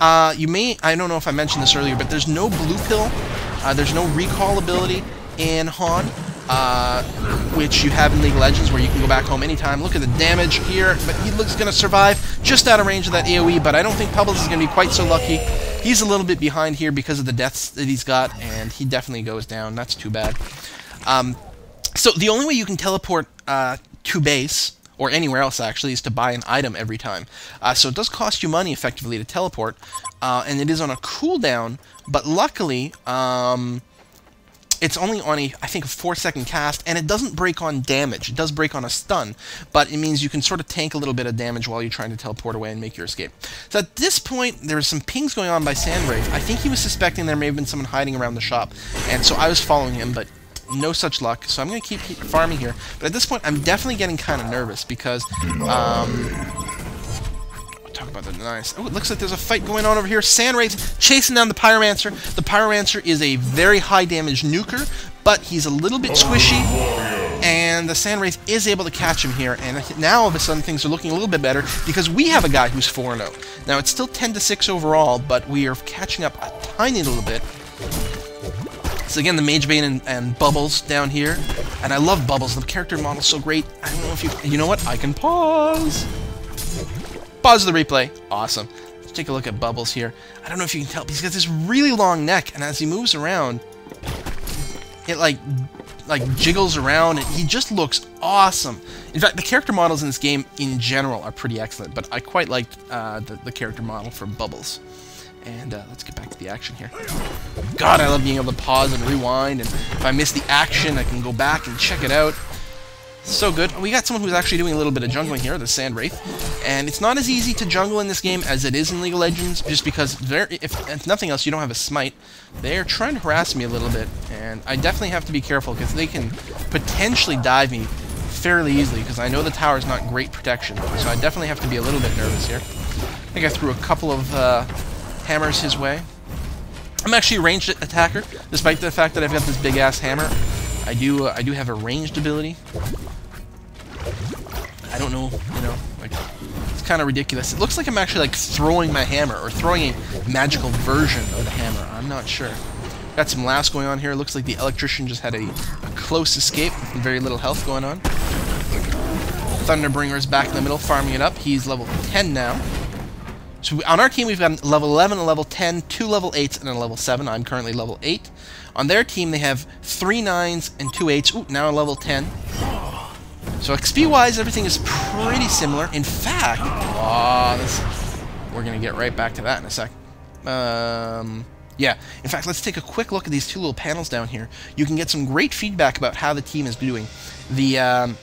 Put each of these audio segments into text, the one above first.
You may, I don't know if I mentioned this earlier, but there's no blue pill, there's no recall ability in Han, which you have in League of Legends, where you can go back home anytime. Look at the damage here, but he looks going to survive just out of range of that AoE, but I don't think Pebbles is going to be quite so lucky. He's a little bit behind here because of the deaths that he's got, and he definitely goes down. That's too bad. So the only way you can teleport to base, or anywhere else actually, is to buy an item every time. So it does cost you money effectively to teleport, and it is on a cooldown, but luckily it's only on I think a 4-second cast, and it doesn't break on damage. It does break on a stun, but it means you can sort of tank a little bit of damage while you're trying to teleport away and make your escape. So at this point, there was some pings going on by Sandwraith. I think he was suspecting there may have been someone hiding around the shop, and so I was following him, but no such luck, so I'm going to keep farming here. But at this point, I'm definitely getting kind of nervous because, talk about the nice. Oh, it looks like there's a fight going on over here. Sandwraith chasing down the Pyromancer. The Pyromancer is a very high damage nuker, but he's a little bit squishy, and the Sandwraith is able to catch him here, and now all of a sudden things are looking a little bit better because we have a guy who's 4-0. Now, it's still 10-6 overall, but we are catching up a tiny little bit. So again, the Mage Bane and Bubbles down here. And I love Bubbles. The character model's so great. I don't know if you know what? I can pause. Pause the replay. Awesome. Let's take a look at Bubbles here. I don't know if you can tell, but he's got this really long neck, and as he moves around, it like jiggles around, and he just looks awesome. In fact, the character models in this game in general are pretty excellent, but I quite liked the character model for Bubbles. And let's get back to the action here. God, I love being able to pause and rewind, and if I miss the action, I can go back and check it out. So good. We got someone who's actually doing a little bit of jungling here, the Sandwraith. And it's not as easy to jungle in this game as it is in League of Legends, just because, if nothing else, you don't have a smite. They're trying to harass me a little bit, and I definitely have to be careful, because they can potentially dive me fairly easily, because I know the tower is not great protection, so I definitely have to be a little bit nervous here. I think I threw a couple of hammers his way. I'm actually a ranged attacker, despite the fact that I've got this big-ass hammer. I do have a ranged ability. I don't know, you know, like, it's kind of ridiculous. It looks like I'm actually, like, throwing my hammer, or throwing a magical version of the hammer. I'm not sure. Got some laughs going on here. Looks like the electrician just had a close escape with very little health going on. Thunderbringer's back in the middle, farming it up. He's level 10 now. So on our team, we've got level 11, a level 10, 2 level 8s, and a level 7. I'm currently level 8. On their team, they have 3 9s and 2 8s. Ooh, now a level 10. So XP-wise, everything is pretty similar. In fact, we're going to get right back to that in a sec. Yeah, in fact, let's take a quick look at these two little panels down here. You can get some great feedback about how the team is doing. The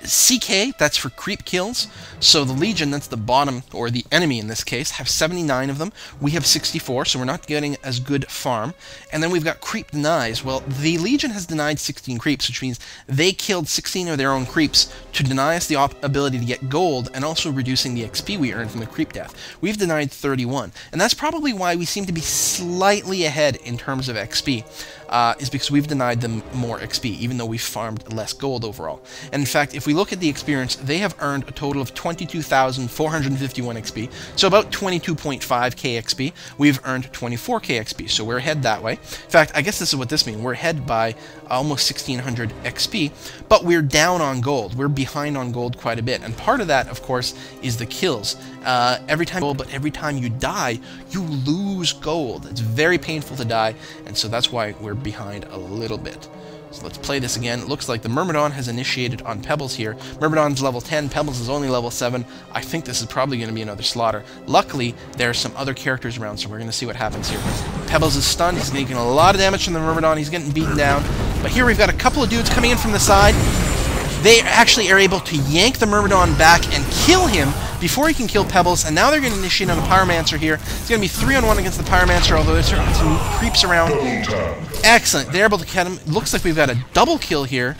CK, that's for creep kills. So the Legion, that's the bottom, or the enemy in this case, have 79 of them. We have 64, so we're not getting as good farm. And then we've got creep denies. Well, the Legion has denied 16 creeps, which means they killed 16 of their own creeps to deny us the ability to get gold, and also reducing the XP we earn from the creep death. We've denied 31, and that's probably why we seem to be slightly ahead in terms of XP, is because we've denied them more XP, even though we've farmed less gold overall. And in fact, if we look at the experience, they have earned a total of 22,451 XP, so about 22.5k XP. We've earned 24k XP, so we're ahead that way. In fact, I guess this is what this means. We're ahead by almost 1,600 XP, but we're down on gold. We're behind on gold quite a bit, and part of that, of course, is the kills. Every time you die, you lose gold. It's very painful to die, and so that's why we're behind a little bit. So let's play this again. It looks like the Myrmidon has initiated on Pebbles here. Myrmidon's level 10, Pebbles is only level 7. I think this is probably going to be another slaughter. Luckily, there are some other characters around, so we're going to see what happens here. Pebbles is stunned. He's taking a lot of damage from the Myrmidon. He's getting beaten down. But here we've got a couple of dudes coming in from the side. They actually are able to yank the Myrmidon back and kill him before he can kill Pebbles, and now they're going to initiate on the Pyromancer here. It's going to be 3-on-1 against the Pyromancer, although there's certainly some creeps around. Excellent. They're able to get him. It looks like we've got a double kill here.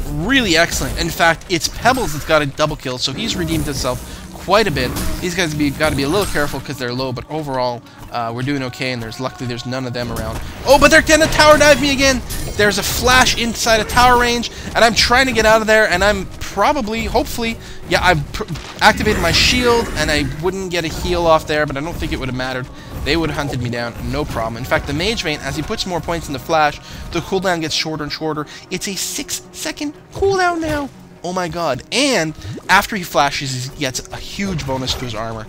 Really excellent. In fact, it's Pebbles that's got a double kill, so he's redeemed himself quite a bit. These guys got to be a little careful because they're low, but overall, we're doing okay, and luckily there's none of them around. Oh, but they're going to tower dive me again! There's a flash inside a tower range, and I'm trying to get out of there, and I'm probably, hopefully, yeah, I've activated my shield, and I wouldn't get a heal off there, but I don't think it would have mattered. They would have hunted me down, no problem. In fact, the Mage Bane, as he puts more points in the flash, the cooldown gets shorter and shorter. It's a 6-second cooldown now. Oh my god. And after he flashes, he gets a huge bonus to his armor.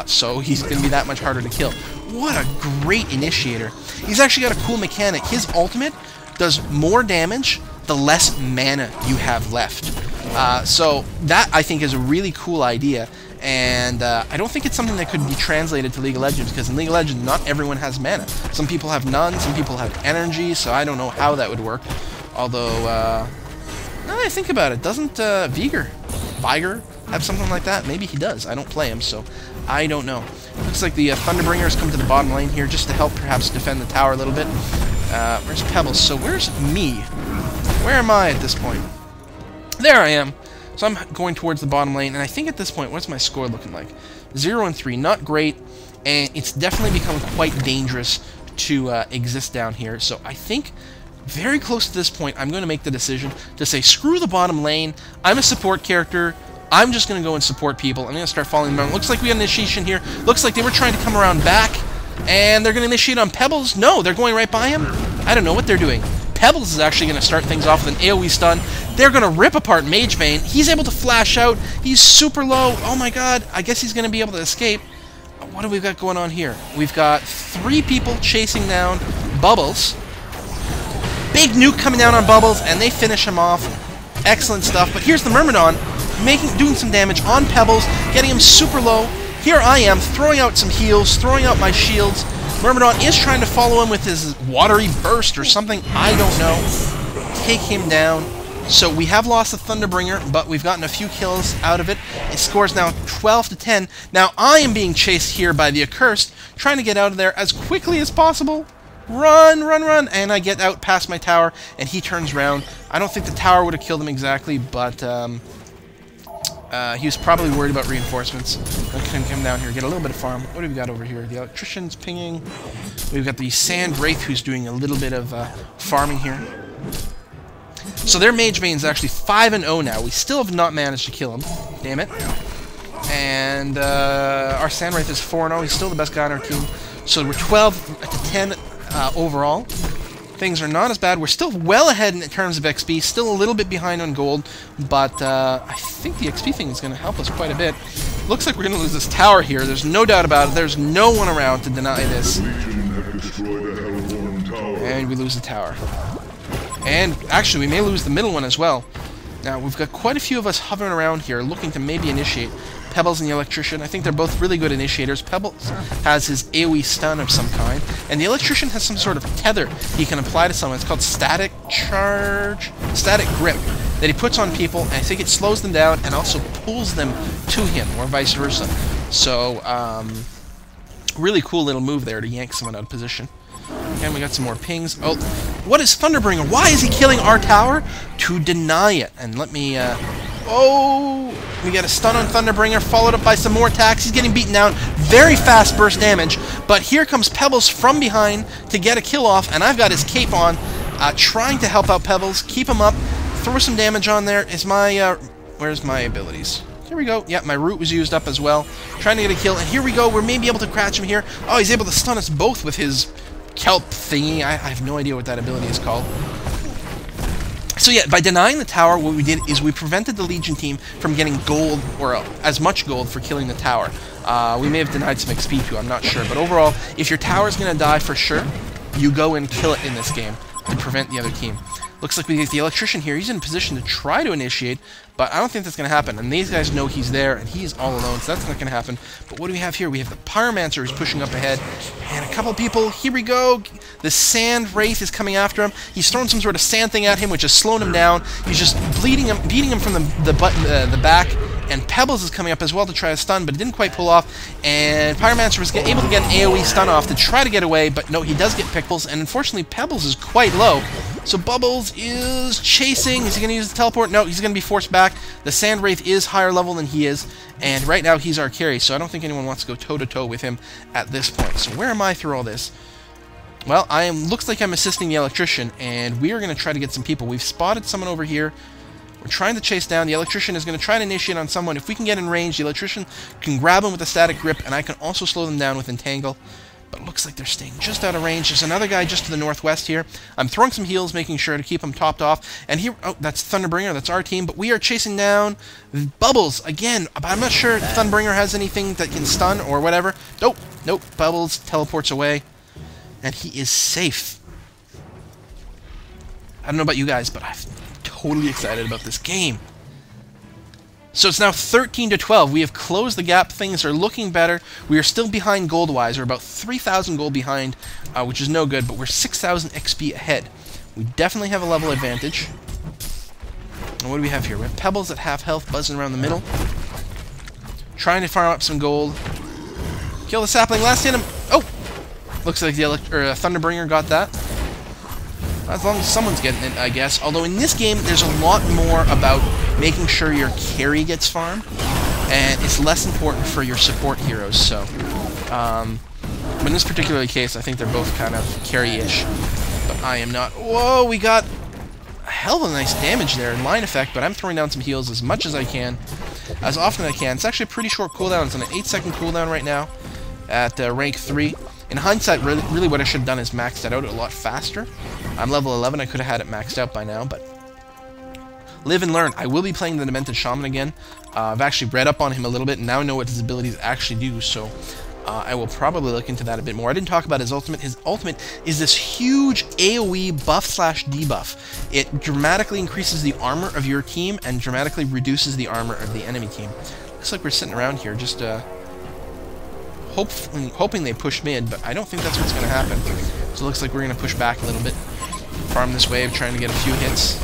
So he's going to be that much harder to kill. What a great initiator. He's actually got a cool mechanic. His ultimate does more damage the less mana you have left. So that, I think, is a really cool idea. And I don't think it's something that could be translated to League of Legends, because in League of Legends, not everyone has mana. Some people have none, some people have energy, so I don't know how that would work. Although, now that I think about it, doesn't Viger have something like that? Maybe he does. I don't play him, so I don't know. Looks like the Thunderbringers come to the bottom lane here just to help perhaps defend the tower a little bit. Where's Pebbles? So where's me? Where am I at this point? There I am. So I'm going towards the bottom lane, and I think at this point, what's my score looking like? 0-3, not great, and it's definitely become quite dangerous to exist down here. So I think very close to this point, I'm going to make the decision to say, screw the bottom lane. I'm a support character. I'm just going to go and support people. I'm going to start following them around. Looks like we got an initiation here. Looks like they were trying to come around back, and they're going to initiate on Pebbles. No, they're going right by him. I don't know what they're doing. Pebbles is actually going to start things off with an AoE stun. They're going to rip apart Mage Bane. He's able to flash out. He's super low. Oh my god. I guess he's going to be able to escape. What do we got going on here? We've got 3 people chasing down Bubbles. Big nuke coming down on Bubbles, and they finish him off. Excellent stuff. But here's the Myrmidon doing some damage on Pebbles, getting him super low. Here I am, throwing out some heals, throwing out my shields. Myrmidon is trying to follow him with his watery burst or something, I don't know. Take him down. So we have lost the Thunderbringer, but we've gotten a few kills out of it. It scores now 12-10. Now I am being chased here by the Accursed, trying to get out of there as quickly as possible. Run, run, run! And I get out past my tower, and he turns around. I don't think the tower would have killed him exactly, but he was probably worried about reinforcements. I can come down here, get a little bit of farm. What do we got over here? The Electrician's pinging. We've got the Sand Wraith, who's doing a little bit of farming here. So their Mage Bane's actually 5-0 now. We still have not managed to kill him. Damn it. And our Sand Wraith is 4-0. He's still the best guy on our team. So we're 12-10 overall. Things are not as bad. We're still well ahead in terms of XP, still a little bit behind on gold, but I think the XP thing is going to help us quite a bit. Looks like we're going to lose this tower here. There's no doubt about it. There's no one around to deny this. And we lose the tower. And actually, we may lose the middle one as well. Now, we've got quite a few of us hovering around here, looking to maybe initiate. Pebbles and the Electrician, I think they're both really good initiators. Pebbles has his AoE stun of some kind, and the Electrician has some sort of tether he can apply to someone. It's called Static Grip, that he puts on people, and I think it slows them down and also pulls them to him, or vice versa. So, really cool little move there to yank someone out of position. And we got some more pings. Oh, what is Thunderbringer? Why is he killing our tower? To deny it. And let me, oh, we got a stun on Thunderbringer, followed up by some more attacks. He's getting beaten down. Very fast burst damage. But here comes Pebbles from behind to get a kill off, and I've got his cape on, trying to help out Pebbles, keep him up, throw some damage on there. Is my, where's my abilities? Here we go. Yeah, my root was used up as well. Trying to get a kill, and here we go. We're maybe able to catch him here. Oh, he's able to stun us both with his kelp thingy. I have no idea what that ability is called. So yeah, by denying the tower, what we did is we prevented the Legion team from getting gold, or as much gold, for killing the tower. We may have denied some XP too, I'm not sure. But overall, if your tower is going to die for sure, you go and kill it in this game to prevent the other team. Looks like we get the Electrician here. He's in a position to try to initiate, but I don't think that's going to happen. And these guys know he's there, and he's all alone, so that's not going to happen. But what do we have here? We have the Pyromancer who's pushing up ahead, and a couple of people. Here we go. The Sand Wraith is coming after him. He's throwing some sort of sand thing at him, which has slowed him down. He's just beating him from the back. And Pebbles is coming up as well to try a stun, but it didn't quite pull off. And Pyromancer was able to get an AoE stun off to try to get away, but no, he does get Pickles, and unfortunately Pebbles is quite low. So Bubbles is chasing. Is he going to use the teleport? No, he's going to be forced back. The Sand Wraith is higher level than he is, and right now he's our carry, so I don't think anyone wants to go toe-to-toe with him at this point. So where am I through all this? Well, looks like I'm assisting the Electrician, and we are going to try to get some people. We've spotted someone over here. We're trying to chase down. The electrician is going to try to initiate on someone. If we can get in range, the electrician can grab him with a static grip, and I can also slow them down with entangle. But it looks like they're staying just out of range. There's another guy just to the northwest here. I'm throwing some heals, making sure to keep him topped off. And here, oh, that's Thunderbringer. That's our team. But we are chasing down Bubbles again. I'm not sure if Thunderbringer has anything that can stun or whatever. Nope, nope. Bubbles teleports away, and he is safe. I don't know about you guys, but I'm totally excited about this game. So it's now 13-12. We have closed the gap. Things are looking better. We are still behind gold-wise. We're about 3,000 gold behind, which is no good, but we're 6,000 XP ahead. We definitely have a level advantage. And what do we have here? We have Pebbles at half health buzzing around the middle. Trying to farm up some gold. Kill the sapling. Last hit him. Oh! Looks like the Thunderbringer got that. As long as someone's getting it, I guess. Although in this game, there's a lot more about making sure your carry gets farmed, and it's less important for your support heroes. So, but in this particular case, I think they're both kind of carry-ish. But I am not. Whoa, we got a hell of a nice damage there in line effect, but I'm throwing down some heals as much as I can, as often as I can. It's actually a pretty short cooldown. It's on an 8-second cooldown right now at rank 3. In hindsight, really what I should have done is maxed that out a lot faster. I'm level 11, I could have had it maxed out by now, but live and learn. I will be playing the Demented Shaman again. I've actually read up on him a little bit, and now I know what his abilities actually do, so I will probably look into that a bit more. I didn't talk about his ultimate. His ultimate is this huge AoE buff/debuff. It dramatically increases the armor of your team and dramatically reduces the armor of the enemy team. Looks like we're sitting around here just hoping they push mid, but I don't think that's what's going to happen. So it looks like we're going to push back a little bit. Farm this wave, trying to get a few hits.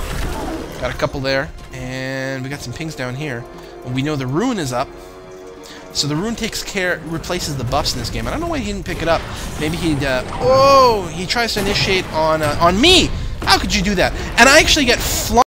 Got a couple there, and we got some pings down here. And we know the rune is up, so the rune replaces the buffs in this game. I don't know why he didn't pick it up. Maybe he'd. Oh, he tries to initiate on me. How could you do that? And I actually get flung.